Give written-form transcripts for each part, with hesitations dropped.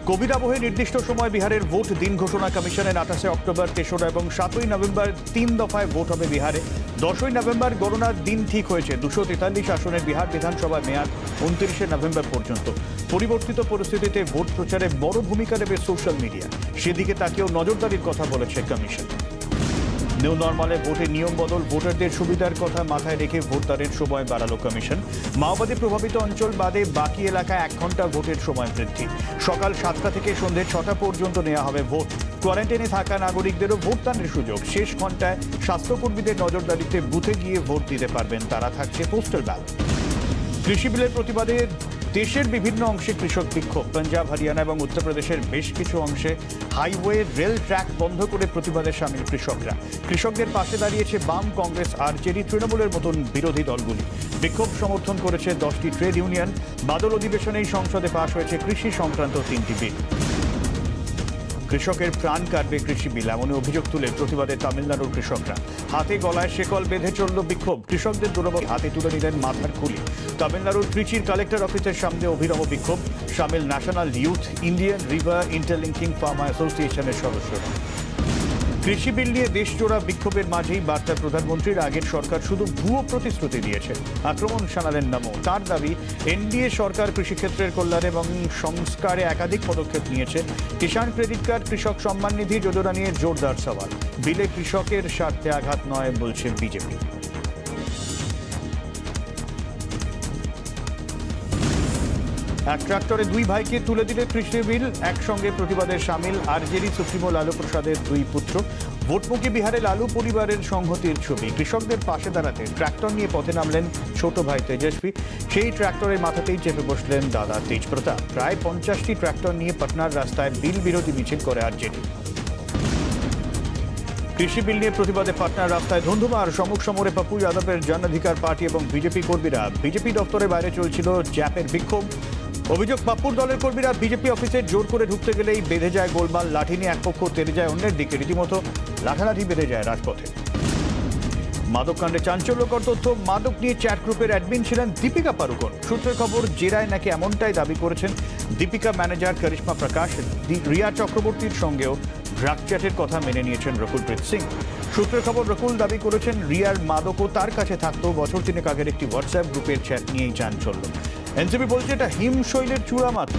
Covid আবহে নির্দিষ্ট সময় বিহারের ভোট দিন ঘোষণা কমিশনের 28 অক্টোবর, 3রা এবং 7ই নভেম্বর 3 দফায় ভোট হবে বিহারে। 10ই নভেম্বর গণনার দিন ঠিক হয়েছে। 243 আসনের বিহার বিধানসভার মেয়াদ 29শে নভেম্বর পর্যন্ত। পরিবর্তিত পরিস্থিতিতে ভোট প্রচারে বড় ভূমিকা নেবে সোশ্যাল মিডিয়া। সেদিকে তাকেও নজরদারির কথা বলেছে কমিশন। নিউ নর্মালে ভোটের নিয়ম বদল, ভোটারদের সুবিধার কথা মাথায় রেখে ভোটদানের সময় বাড়ালো কমিশন। মাওবাদী প্রভাবিত অঞ্চল বাদে বাকি এলাকায় 1 ঘন্টা ভোটের সময় বৃদ্ধি। সকাল 7টা থেকে সন্ধ্যে 6টা পর্যন্ত নেওয়া হবে ভোট। কোয়ারেন্টাইনে থাকা নাগরিকদেরও ভোটদানের সুযোগ। শেষ ঘন্টায় স্বাস্থ্যকর্মীদের নজরদারিতে বুথে গিয়ে ভোট দিতে পারবেন তারা। থাকছে পোস্টাল ব্যালট। কৃষি বিলের প্রতিবাদে দেশের বিভিন্ন অংশে কৃষক বিক্ষোভ। পাঞ্জাব, হরিয়ানা এবং উত্তরপ্রদেশের বেশ কিছু অংশে হাইওয়ে, রেল ট্র্যাক বন্ধ করে প্রতিবাদে সামিল কৃষকরা। কৃষকদের পাশে দাঁড়িয়েছে বাম, কংগ্রেস, আরজেডি, তৃণমূলের মতন বিরোধী দলগুলি। বিক্ষোভ সমর্থন করেছে 10টি ট্রেড ইউনিয়ন। বাদল অধিবেশনেই সংসদে পাশ হয়েছে কৃষি সংক্রান্ত 3টি বিল। কৃষকের প্রাণ কাটবে কৃষি বিল, এমন অভিযোগ তুলে প্রতিবাদে তামিলনাড়ুর কৃষকরা। হাতে গলায় শেকল বেঁধে চলল বিক্ষোভ। কৃষকদের দুর্বল হাতে তুলে নিলেন মাথার খুলি। তামিলনাড়ুর ত্রিচির কালেক্টর অফিসের সামনে অভিনব বিক্ষোভ। সামিল national youth, Indian river interlinking farmer অ্যাসোসিয়েশনের সদস্যরা। কৃষি বিল নিয়ে দেশজোড়া বিক্ষোভের মাঝেই বার্তা প্রধানমন্ত্রীর, আগের সরকার শুধু ভুয়ো প্রতিশ্রুতি দিয়েছে। আক্রমণ শানালেন নমো। তার দাবি, এনডিএ সরকার কৃষিক্ষেত্রের কল্যাণ এবং সংস্কারে একাধিক পদক্ষেপ নিয়েছে। কিষাণ ক্রেডিট কার্ড, কৃষক সম্মান নিধি যোজনা নিয়ে জোরদার সওয়াল। বিলে কৃষকের স্বার্থে আঘাত নয় বলছে বিজেপি। এক ট্রাক্টরে 2 ভাইকে তুলে দিলে কৃষি বিল। একসঙ্গে প্রতিবাদে সামিল আরজেডি সুপ্রিমো লালু প্রসাদের 2 পুত্র। ভোটমুখী বিহারে লালু পরিবারের সংহতির ছবি। কৃষকদের পাশে দাঁড়াতে ট্রাক্টর নিয়ে পথে নামলেন ছোট ভাই তেজস্বী। সেই ট্রাক্টরের মাথাতেই চেপে বসলেন দাদা তেজ প্রতাপ। প্রায় 50টি ট্রাক্টর নিয়ে পাটনার রাস্তায় বিল বিরোধী মিছিল করে আরজেডি। কৃষি বিল নিয়ে প্রতিবাদে পাটনার রাস্তায় ধুন্ধুমার। সম্মুখ সমরে পাপ্পু যাদবের জন অধিকার পার্টি এবং বিজেপি কর্মীরা। বিজেপি দপ্তরের বাইরে চলছিল জ্যাপের বিক্ষোভ। অভিযোগ, পাপ্পুর দলের কর্মীরা বিজেপি অফিসে জোর করে ঢুকতে গেলেই বেঁধে যায় গোলমাল। লাঠি নিয়ে এক পক্ষ তেড়ে যায় অন্যের দিকে। রীতিমতো লাঠালাঠি বেঁধে যায় রাজপথে। মাদক কাণ্ডে চাঞ্চল্যকর তথ্য। মাদক নিয়ে চ্যাট গ্রুপের অ্যাডমিন ছিলেন দীপিকা পাড়ুকোন। সূত্রের খবর, জেরায় নাকি এমনটাই দাবি করেছেন দীপিকা ম্যানেজার করিশ্মা প্রকাশ। রিয়া চক্রবর্তীর সঙ্গেও ড্রাগ চ্যাটের কথা মেনে নিয়েছেন রকুলপ্রীত সিং। সূত্রের খবর, রকুল দাবি করেছেন রিয়ার মাদকও তার কাছে থাকতো। বছর 3 আগের একটি হোয়াটসঅ্যাপ গ্রুপের চ্যাট নিয়েই চাঞ্চল্য। এনসিপি বলছে এটা হিমশৈলের চূড়া মাত্র।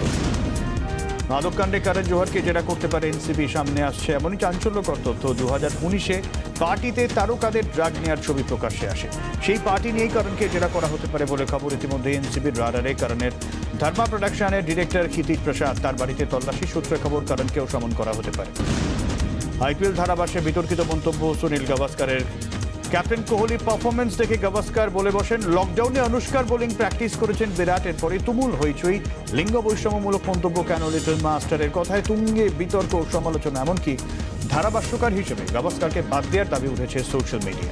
মাদক কাণ্ডে কারণ জোহরকে জেরা করতে পারে এনসিপি, সামনে আসছে এমনই চাঞ্চল্যকর তথ্য। 2019-এ পার্টিতে তারকাদের ড্রাগ নেওয়ার ছবি প্রকাশ্যে আসে। সেই পার্টি নিয়েই কারণকে জেরা করা হতে পারে বলে খবর। ইতিমধ্যে এনসিপির রাডারে কারণের ধর্মা প্রোডাকশনের ডিরেক্টর ক্ষিতিশ প্রসাদ, তার বাড়িতে তল্লাশি। সূত্রের খবর, কারণকেও সমন করা হতে পারে। আইপিএল ধারাভাষ্যে বিতর্কিত মন্তব্য সুনীল গাভাস্কারের। ক্যাপ্টেন কোহলির পারফরমেন্স দেখে গাভাস্কার বলে বসেন, লকডাউনে অনুষ্কার বোলিং প্র্যাকটিস করেছেন বিরাট। এরপরে তুমুল হইচই। লিঙ্গ বৈষম্যমূলক মন্তব্য কেন লিটল মাস্টারের কথায় তুঙ্গে বিতর্ক ও সমালোচনা। এমনকি ধারাভাষ্যকার হিসেবে গাভাস্কারকে বাদ দেওয়ার দাবি উঠেছে সোশ্যাল মিডিয়া।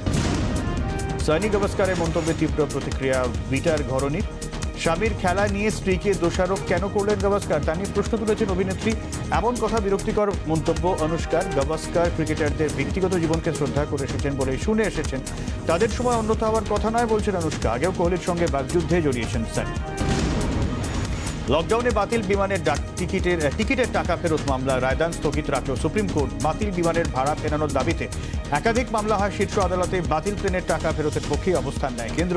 সানি গাভাস্কারের মন্তব্যে তীব্র প্রতিক্রিয়া বিটার ঘরণীর। স্বামীর খেলা নিয়ে স্ত্রীকে দোষারোপ কেন করলেন গাভাস্কার, তা নিয়ে প্রশ্ন তুলেছেন অভিনেত্রী। এমন কথা বিরক্তিকর মন্তব্য অনুষ্কার। গাভাস্কার ক্রিকেটারদের ব্যক্তিগত জীবনকে শ্রদ্ধা করে এসেছেন বলে শুনে এসেছেন। তাদের সময় অন্যথা হওয়ার কথা নয় বলছেন অনুষ্কা। আগেও কোহলির সঙ্গে বাগযুদ্ধে জড়িয়েছেন সানি। লকডাউনে বাতিল বিমানের টিকিটের টাকা ফেরত মামলা রায়দান স্থগিত রাখল সুপ্রিম কোর্ট। বাতিল বিমানের ভাড়া ফেরানোর দাবিতে একাধিক মামলা হয় শীর্ষ আদালতে। বাতিল প্লেনের টাকা ফেরতের পক্ষে অবস্থান নেয় কেন্দ্র।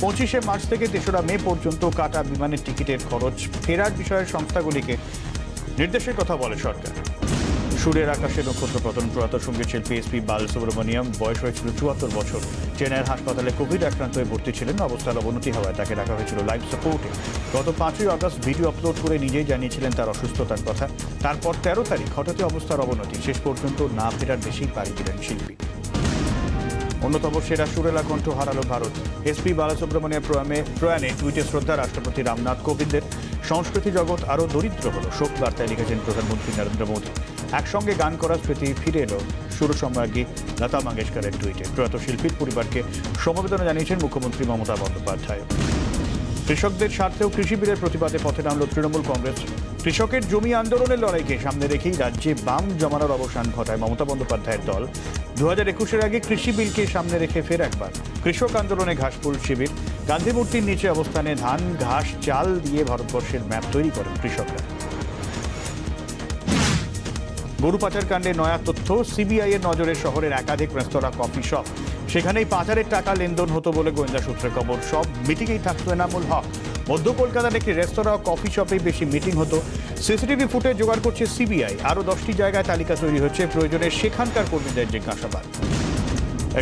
25শে মার্চ থেকে 3রা মে পর্যন্ত কাটা বিমানের টিকিটের খরচ ফেরার বিষয়ে সংস্থাগুলিকে নির্দেশের কথা বলে সরকার। সুরের আকাশে নক্ষত্র পতন। প্রয়াত সঙ্গীত শিল্পী এসপি বালসুব্রমণিয়াম, বয়স হয়েছিল 74 বছর। চেন্নাইয়ের হাসপাতালে কোভিড আক্রান্ত হয়ে ভর্তি ছিলেন। অবস্থার অবনতি হওয়ায় তাকে রাখা হয়েছিল লাইফ সাপোর্টে। গত 5ই আগস্ট ভিডিও আপলোড করে নিজেই জানিয়েছিলেন তার অসুস্থতার কথা। তারপর 13 তারিখ হঠাৎ অবস্থার অবনতি। শেষ পর্যন্ত না ফেরার দেশেই পাড়ি দিলেন শিল্পী। অন্যতম সেরা সুরেলা কণ্ঠ হারালো ভারত। এসপি বালসুব্রমণিয়াম প্রয়াণে টুইটে শ্রদ্ধা রাষ্ট্রপতি রামনাথ কোবিন্দের। সংস্কৃতি জগৎ আরও দরিদ্র হলো, শোক বার্তায় লিখেছেন প্রধানমন্ত্রী নরেন্দ্র মোদী। একসঙ্গে গান করার স্মৃতি ফিরে এলো সুরসম্রাজ্ঞী লতা মঙ্গেশকরের টুইটে। প্রয়াত শিল্পীর পরিবারকে সমবেদনা জানিয়েছেন মুখ্যমন্ত্রী মমতা বন্দ্যোপাধ্যায়। কৃষকদের স্বার্থেও কৃষি বিলের প্রতিবাদে পথে নামল তৃণমূল কংগ্রেস। কৃষকের জমি আন্দোলনের লড়াইকে সামনে রেখেই রাজ্যে বাম জমানোর অবসান ঘটায় মমতা বন্দ্যোপাধ্যায়ের দল। 2021-এর আগে কৃষি বিলকে সামনে রেখে ফের একবার কৃষক আন্দোলনে ঘাসফুল শিবির। গান্ধী মূর্তির নিচে অবস্থানে ধান, ঘাস, চাল দিয়ে ভারতবর্ষের ম্যাপ তৈরি করেন কৃষকরা। গরু পাচার কাণ্ডে নয়া তথ্য, সিবিআই এর নজরে শহরের একাধিক রেস্তোরাঁ, কফি শপ, সেখানেই পাচারের টাকা লেনদেন হতো বলে গোয়েন্দা সূত্রে খবর। সব মিটিংয়েই থাকতো এনামুল হক। মধ্য কলকাতার একটি রেস্তোরাঁ, কফি শপেই বেশি মিটিং হতো। সিসিটিভি ফুটেজ জোগাড় করছে সিবিআই। আরও 10টি জায়গায় তালিকা তৈরি হচ্ছে, প্রয়োজনে সেখানকার কর্মীদের জিজ্ঞাসাবাদ।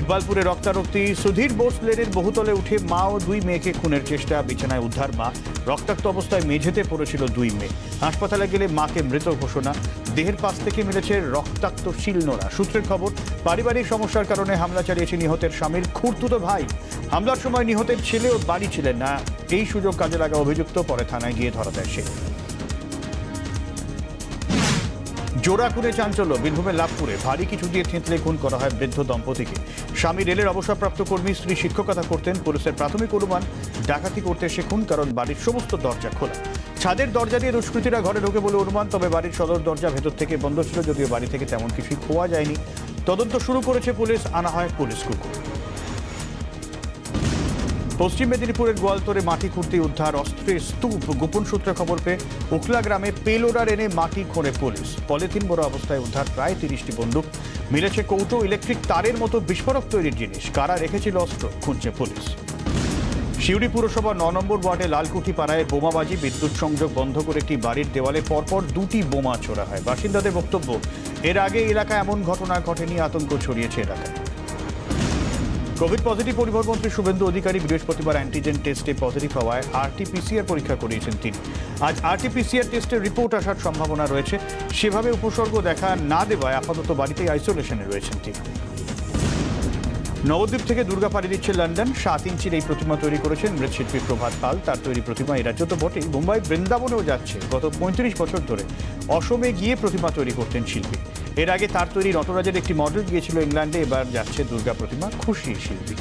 ইকবালপুরে রক্তারক্তি, সুধীর বোস লেনের বহুতলে উঠে মা ও 2 মেয়েকে খুনের চেষ্টা, বিছানায় উদ্ধার মা। রক্তাক্ত অবস্থায় মেঝেতে পড়েছিল 2 মেয়ে। হাসপাতালে গেলে মাকে মৃত ঘোষণা। দেহের পাশ থেকে মিলেছে রক্তাক্ত শিলনোড়া। সূত্রের খবর, পারিবারিক সমস্যার কারণে হামলা চালিয়েছে নিহতের স্বামীর খুড়তুতো ভাই। হামলার সময় নিহতের ছেলেও বাড়ি ছিলেন না। এই সুযোগ কাজে লাগা অভিযুক্ত, পরে থানায় গিয়ে ধরা দেয় সে। জোড়া খুনে চাঞ্চল্য বীরভূমের লাভপুরে। ভারী কিছু দিয়ে থেঁতলে খুন করা হয় বৃদ্ধ দম্পতিকে। স্বামী রেলের অবসরপ্রাপ্ত কর্মী, স্ত্রী শিক্ষকতা করতেন। পুলিশের প্রাথমিক অনুমান ডাকাতি করতে এসে খুন, কারণ বাড়ির সমস্ত দরজা খোলা। ছাদের দরজা দিয়ে দুষ্কৃতীরা ঘরে ঢোকে বলে অনুমান, তবে বাড়ির সদর দরজা ভেতর থেকে বন্ধ ছিল, যদিও বাড়ি থেকে তেমন কিছুই খোয়া যায়নি। তদন্ত শুরু করেছে পুলিশ, আনা হয় পুলিশ কুকুর। পশ্চিম মেদিনীপুরের গোয়ালতরে মাটি খুঁড়তে উদ্ধার অস্ত্রের স্তূপ। গোপন সূত্রে খবর পেয়ে উখলা গ্রামে পেলোডার এনে মাটি খোঁড়ে পুলিশ। পলিথিন ভরা অবস্থায় উদ্ধার প্রায় 30টি বন্দুক। মিলেছে কৌটো, ইলেকট্রিক তারের মতো বিস্ফোরক তৈরির জিনিস। কারা রেখেছিল অস্ত্র, খুঁজছে পুলিশ। সিউড়ি পুরসভা 9 নম্বর ওয়ার্ডে লালকুঠি পাড়ায় বোমাবাজি। বিদ্যুৎ সংযোগ বন্ধ করে একটি বাড়ির দেওয়ালে পরপর 2টি বোমা ছোড়া হয়। বাসিন্দাদের বক্তব্য, এর আগে এলাকায় এমন ঘটনা ঘটেনি, আতঙ্ক ছড়িয়েছে এলাকায়। কোভিড পজিটিভ পরিবহনমন্ত্রী শুভেন্দু অধিকারী বৃহস্পতিবার অ্যান্টিজেন টেস্টে পজিটিভ হওয়ায় RT-PCR পরীক্ষা করিয়েছেন তিনি। আজ RT-PCR টেস্টের রিপোর্ট আসার সম্ভাবনা রয়েছে। সেভাবে উপসর্গ দেখা না দেওয়ায় আপাতত বাড়িতেই আইসোলেশনে রয়েছেন তিনি। নবদ্বীপ থেকে দুর্গা পাড়ি দিচ্ছে লন্ডন। 7 ইঞ্চির এই প্রতিমা তৈরি করেছেন মৃৎশিল্পী প্রভাত পাল। তার তৈরি প্রতিমা এই রাজ্য তো বটেই, মুম্বাই বৃন্দাবনেও যাচ্ছে। গত 35 বছর ধরে অসমে গিয়ে প্রতিমা তৈরি করতেন শিল্পী। এর আগে তার তৈরি নটরাজের একটি মডেল গিয়েছিল ইংল্যান্ডে, এবার যাচ্ছে দুর্গা প্রতিমা। খুশি শিল্পী।